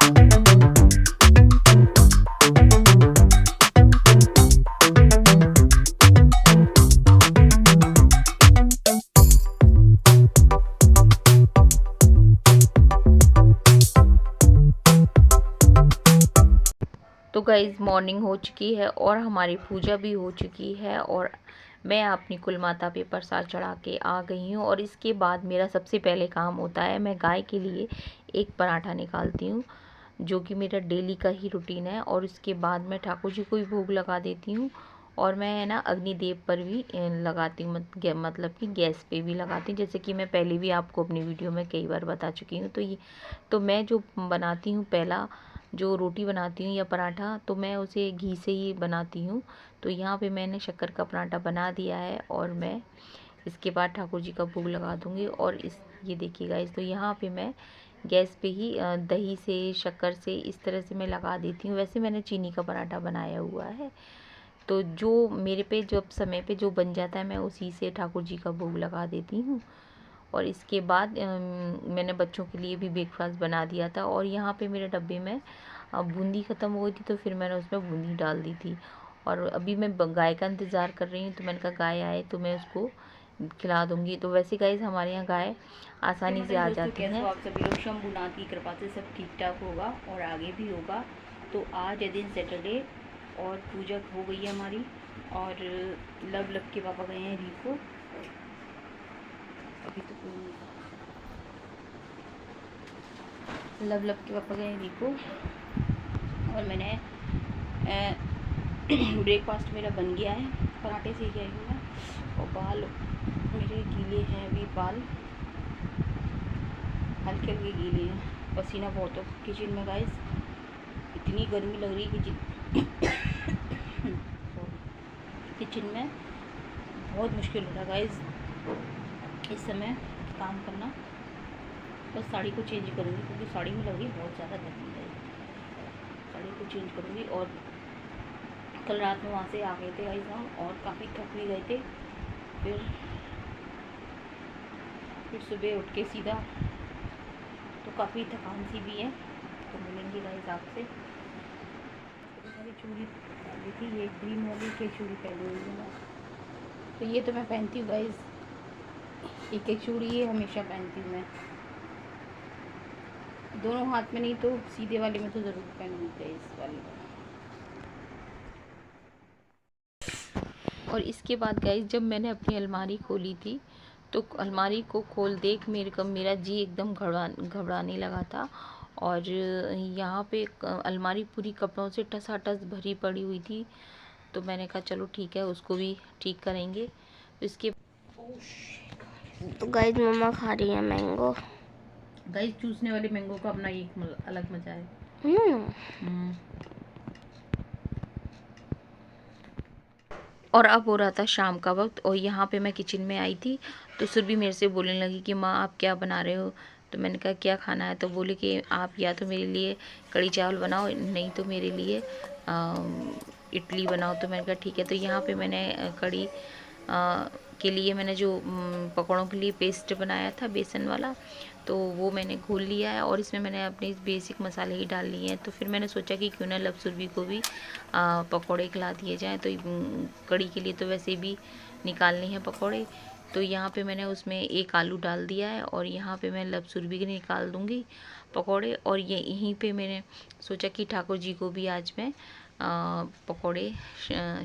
तो guys morning हो चुकी है और हमारी पूजा भी हो चुकी है और मैं अपनी कुल माता पे प्रसाद चढ़ा के आ गई हूँ। और इसके बाद मेरा सबसे पहले काम होता है, मैं गाय के लिए एक पराठा निकालती हूँ जो कि मेरा डेली का ही रूटीन है। और उसके बाद मैं ठाकुर जी को भी भोग लगा देती हूँ और मैं ना अग्निदेव पर भी लगाती हूँ, मतलब कि गैस पे भी लगाती हूँ, जैसे कि मैं पहले भी आपको अपनी वीडियो में कई बार बता चुकी हूँ। तो मैं जो बनाती हूँ, पहला जो रोटी बनाती हूँ या पराठा, तो मैं उसे घी से ही बनाती हूँ। तो यहाँ पे मैंने शक्कर का पराठा बना दिया है और मैं इसके बाद ठाकुर जी का भोग लगा दूँगी। और ये देखिए गाइस, तो यहाँ पे मैं गैस पे ही दही से, शक्कर से इस तरह से मैं लगा देती हूँ। वैसे मैंने चीनी का पराठा बनाया हुआ है, तो जो मेरे पे जब समय पे जो बन जाता है मैं उसी से ठाकुर जी का भोग लगा देती हूँ। और इसके बाद मैंने बच्चों के लिए भी ब्रेकफास्ट बना दिया था। और यहाँ पे मेरे डब्बे में बूंदी ख़त्म हो गई थी, तो फिर मैंने उसमें बूंदी डाल दी थी। और अभी मैं गाय का इंतज़ार कर रही हूँ, तो मैंने कहा गाय आए तो मैं उसको खिला दूँगी। तो वैसे गाइस हमारे यहाँ गाय आसानी से आ जाती हैं। आप सभी लोग शंभुनाथ की कृपा से सब ठीक ठाक होगा और आगे भी होगा। तो आज है दिन सैटरडे और पूजा हो गई है हमारी। और लव के पापा गए हैं रीको, अभी तो कोई नहीं। लव के पापा गए हैं रीको और मैंने ब्रेकफास्ट मेरा बन गया है, पराठे से गई हूँ मैं। और बाल मेरे गीले हैं, अभी बाल हल्के हल्के गीले हैं, पसीना बहुत हो किचन में गाइस, इतनी गर्मी लग रही है किचन में बहुत मुश्किल हो रहा है गाइस इस समय काम करना। बस साड़ी को चेंज करूँगी क्योंकि साड़ी में लग रही बहुत ज़्यादा गर्मी है, साड़ी को चेंज करूँगी। और कल रात में वहाँ से आ गए थे गाइस हम, और काफ़ी थक भी गए थे। फिर सुबह उठ के सीधा, तो काफ़ी थकान सी भी है। तो मिलेंगे गाइस आपसे। मेरी चूड़ी डाली थी, ये ग्रीन वाली की चूड़ी पहनी हुई है मैं, तो ये तो मैं पहनती हूँ गाइस, एक एक चूड़ी ये हमेशा पहनती हूँ मैं, दोनों हाथ में नहीं तो सीधे वाले में तो ज़रूर पहनूँगी गाइस वाली। और इसके बाद गाइस जब मैंने अपनी अलमारी खोली थी, तो अलमारी को खोल देख मेरा जी एकदम घबराने लगा था। और यहाँ पे अलमारी पूरी कपड़ों से टसाटस भरी पड़ी हुई थी। तो मैंने कहा चलो ठीक है, उसको भी ठीक करेंगे। तो इसके तो गाइस मम्मा खा रही है मैंगो। गाइस चूसने वाले मैंगो का अपना एक अलग मजा है। और अब हो रहा था शाम का वक्त और यहाँ पे मैं किचन में आई थी, तो सुरभि मेरे से बोलने लगी कि माँ आप क्या बना रहे हो। तो मैंने कहा क्या खाना है, तो बोले कि आप या तो मेरे लिए कढ़ी चावल बनाओ, नहीं तो मेरे लिए इडली बनाओ। तो मैंने कहा ठीक है। तो यहाँ पे मैंने कढ़ी के लिए मैंने जो पकौड़ों के लिए पेस्ट बनाया था बेसन वाला, तो वो मैंने घोल लिया है और इसमें मैंने अपने बेसिक मसाले ही डाल लिए हैं। तो फिर मैंने सोचा कि क्यों ना लव सुरभि को भी पकौड़े खिला दिए जाएँ। तो कढ़ी के लिए तो वैसे भी निकालने हैं पकौड़े, तो यहाँ पे मैंने उसमें एक आलू डाल दिया है और यहाँ पे मैं लव सुरभि के निकाल दूँगी पकौड़े। और यहीं पे मैंने सोचा कि ठाकुर जी को भी आज मैं पकौड़े,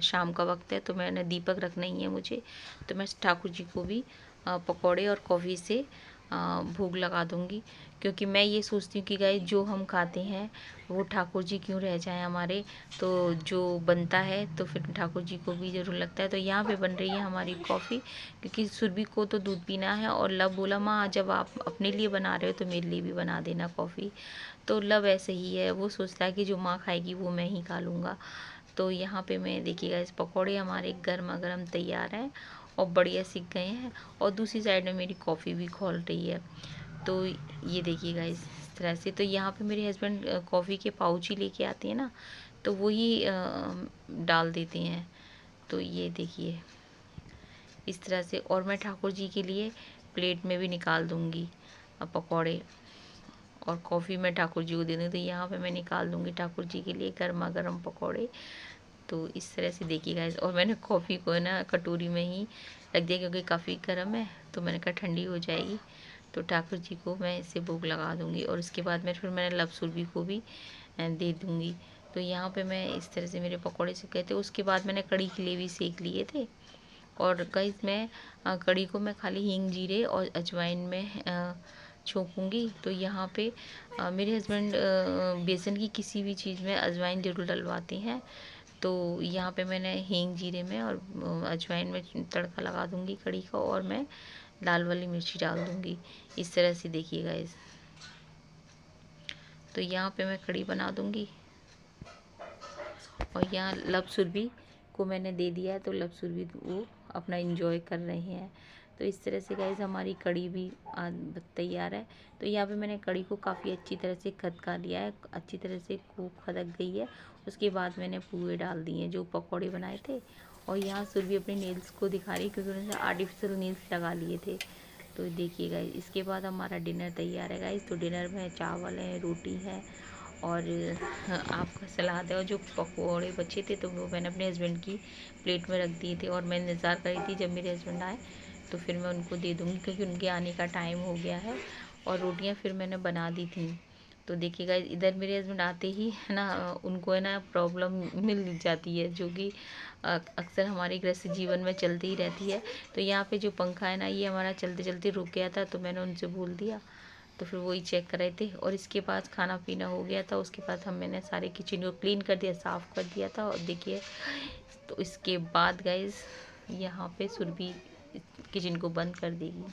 शाम का वक्त है तो मैंने दीपक रखना ही है मुझे, तो मैं ठाकुर जी को भी पकौड़े और कॉफ़ी से भोग लगा दूँगी। क्योंकि मैं ये सोचती हूँ कि गाइस जो हम खाते हैं वो ठाकुर जी क्यों रह जाएं हमारे, तो जो बनता है तो फिर ठाकुर जी को भी ज़रूर लगता है। तो यहाँ पे बन रही है हमारी कॉफ़ी, क्योंकि सुरभि को तो दूध पीना है। और लव बोला माँ जब आप अपने लिए बना रहे हो तो मेरे लिए भी बना देना कॉफ़ी। तो लव ऐसे ही है, वो सोचता है कि जो माँ खाएगी वो मैं ही खा लूँगा। तो यहाँ पे मैं देखिएगा इस पकौड़े हमारे गर्मा गर्म तैयार हैं और बढ़िया सीख गए हैं। और दूसरी साइड में मेरी कॉफ़ी भी खौल रही है। तो ये देखिएगा इस तरह से। तो यहाँ पे मेरे हस्बैंड कॉफ़ी के पाउच ही लेके आते हैं ना, तो वही डाल देते हैं। तो ये देखिए इस तरह से। और मैं ठाकुर जी के लिए प्लेट में भी निकाल दूँगी पकौड़े। और कॉफ़ी मैं ठाकुर जी को दे दूँगी। तो यहाँ पे मैं निकाल दूँगी ठाकुर जी के लिए गर्मा गर्म पकौड़े। तो इस तरह से देखिए गाइस, और मैंने कॉफ़ी को ना कटोरी में ही रख दिया क्योंकि काफ़ी गर्म है, तो मैंने कहा ठंडी हो जाएगी। तो ठाकुर जी को मैं इसे भोग लगा दूँगी और उसके बाद में फिर मैंने लव सुरभि को भी दे दूँगी। तो यहाँ पे मैं इस तरह से मेरे पकौड़े सेक गए थे। उसके बाद मैंने कढ़ी के लिए भी सेक लिए थे। और गाइस मैं कढ़ी को मैं खाली हींग जीरे और अजवाइन में छोंकूँगी। तो यहाँ पे मेरे हस्बैंड बेसन की किसी भी चीज़ में अजवाइन ज़रूर डलवाते हैं। तो यहाँ पे मैंने हींग जीरे में और अजवाइन में तड़का लगा दूँगी कढ़ी का, और मैं लाल वाली मिर्ची डाल दूँगी। इस तरह से देखिए गाइस। तो यहाँ पे मैं कढ़ी बना दूँगी और यहाँ लव सुरभि को मैंने दे दिया है, तो लव सुरभि वो अपना एंजॉय कर रहे हैं। तो इस तरह से गाइस हमारी कढ़ी भी तैयार है। तो यहाँ पे मैंने कढ़ी को काफ़ी अच्छी तरह से खदका लिया है, अच्छी तरह से खूब खदक गई है। उसके बाद मैंने पूए डाल दिए जो पकौड़े बनाए थे। और यहाँ सुरभि अपने नेल्स को दिखा रही है क्योंकि उन्होंने आर्टिफिशियल नेल्स लगा लिए थे। तो देखिए गाइस, इसके बाद हमारा डिनर तैयार है गाइस। तो डिनर में चावल है, रोटी है और आपका सलाद है। और जो पकौड़े बचे थे तो वो मैंने अपने हस्बैंड की प्लेट में रख दिए थे, और मैं इंतज़ार कर रही थी जब मेरे हस्बैंड आए तो फिर मैं उनको दे दूँगी क्योंकि उनके आने का टाइम हो गया है। और रोटियां फिर मैंने बना दी थी। तो देखिएगा इधर मेरे हस्बैंड आते ही है ना, उनको है ना प्रॉब्लम मिल जाती है जो कि अक्सर हमारे गृहस्थ जीवन में चलती ही रहती है। तो यहाँ पे जो पंखा है ना, ये हमारा चलते चलते रुक गया था, तो मैंने उनसे बोल दिया, तो फिर वही चेक कर रहे थे। और इसके बाद खाना पीना हो गया था। उसके बाद मैंने सारे किचन को क्लीन कर दिया, साफ़ कर दिया था। और देखिए, तो इसके बाद गाइस यहाँ पे सुरभि किचन को बंद कर देगी।